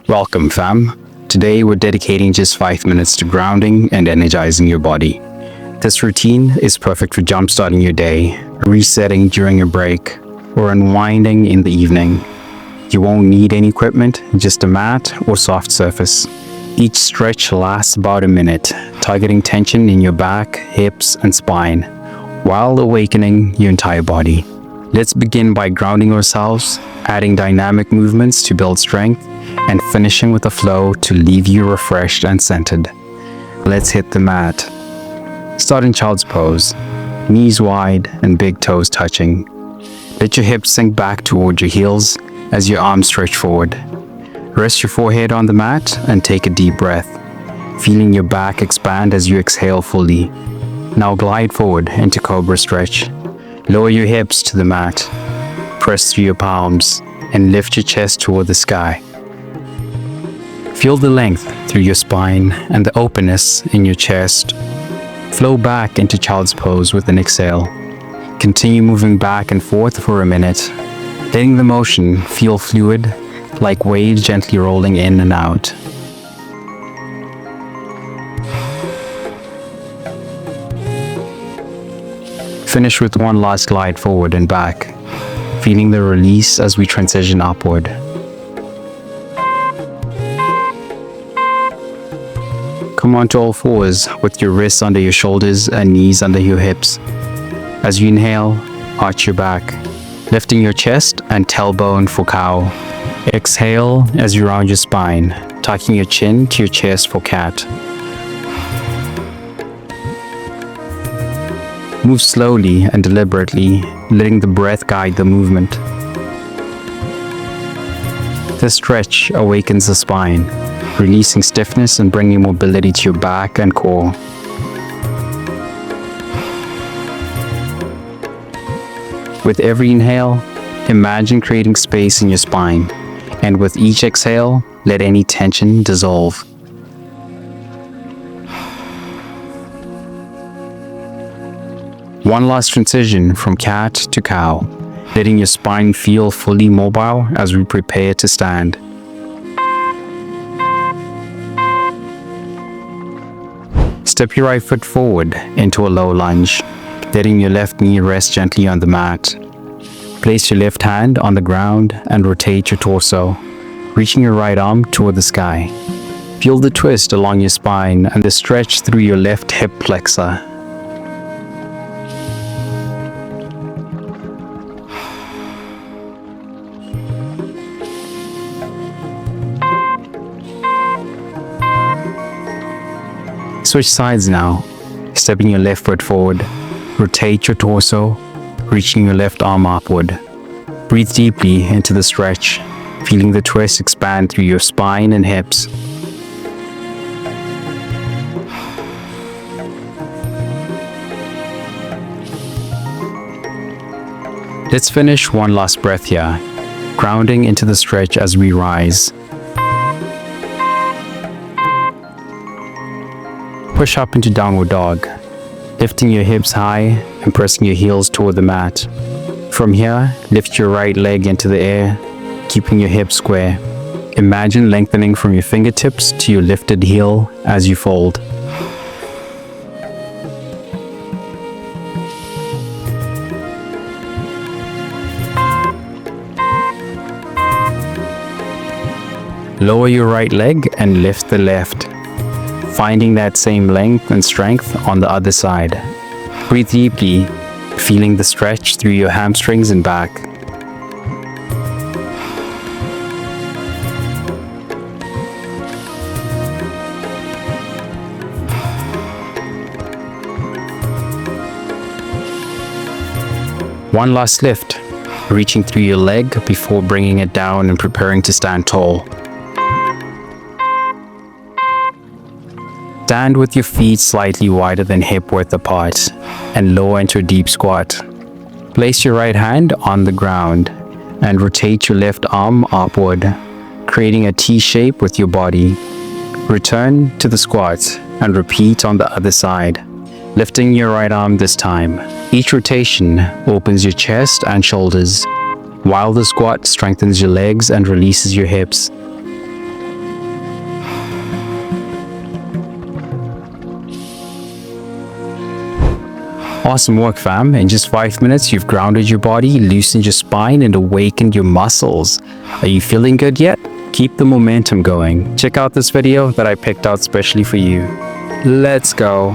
Welcome, fam. Today we're dedicating just 5 minutes to grounding and energizing your body. This routine is perfect for jumpstarting your day, resetting during a break, or unwinding in the evening. You won't need any equipment, just a mat or soft surface. Each stretch lasts about a minute, targeting tension in your back, hips, and spine, while awakening your entire body. Let's begin by grounding ourselves, adding dynamic movements to build strength, and finishing with a flow to leave you refreshed and centered. Let's hit the mat. Start in child's pose, knees wide and big toes touching. Let your hips sink back toward your heels as your arms stretch forward. Rest your forehead on the mat and take a deep breath, feeling your back expand as you exhale fully. Now glide forward into cobra stretch. Lower your hips to the mat, press through your palms, and lift your chest toward the sky. Feel the length through your spine and the openness in your chest. Flow back into child's pose with an exhale. Continue moving back and forth for a minute, letting the motion feel fluid, like waves gently rolling in and out. Finish with one last glide forward and back, feeling the release as we transition upward. Come onto all fours with your wrists under your shoulders and knees under your hips. As you inhale, arch your back, lifting your chest and tailbone for cow. Exhale as you round your spine, tucking your chin to your chest for cat. Move slowly and deliberately, letting the breath guide the movement. This stretch awakens the spine, releasing stiffness and bringing mobility to your back and core. With every inhale, imagine creating space in your spine, and with each exhale, let any tension dissolve. One last transition from cat to cow, letting your spine feel fully mobile as we prepare to stand. Step your right foot forward into a low lunge, letting your left knee rest gently on the mat. Place your left hand on the ground and rotate your torso, reaching your right arm toward the sky. Feel the twist along your spine and the stretch through your left hip flexor. Switch sides now, stepping your left foot forward. Rotate your torso, reaching your left arm upward. Breathe deeply into the stretch, feeling the twist expand through your spine and hips. Let's finish one last breath here, grounding into the stretch as we rise. Push up into downward dog, lifting your hips high and pressing your heels toward the mat. From here, lift your right leg into the air, keeping your hips square. Imagine lengthening from your fingertips to your lifted heel as you fold. Lower your right leg and lift the left, finding that same length and strength on the other side. Breathe deeply, feeling the stretch through your hamstrings and back. One last lift, reaching through your leg before bringing it down and preparing to stand tall. Stand with your feet slightly wider than hip width apart and lower into a deep squat. Place your right hand on the ground and rotate your left arm upward, creating a T shape with your body. Return to the squat and repeat on the other side, lifting your right arm this time. Each rotation opens your chest and shoulders, while the squat strengthens your legs and releases your hips. Awesome work, fam. In just 5 minutes, you've grounded your body, loosened your spine, and awakened your muscles. Are you feeling good yet? Keep the momentum going. Check out this video that I picked out specially for you. Let's go.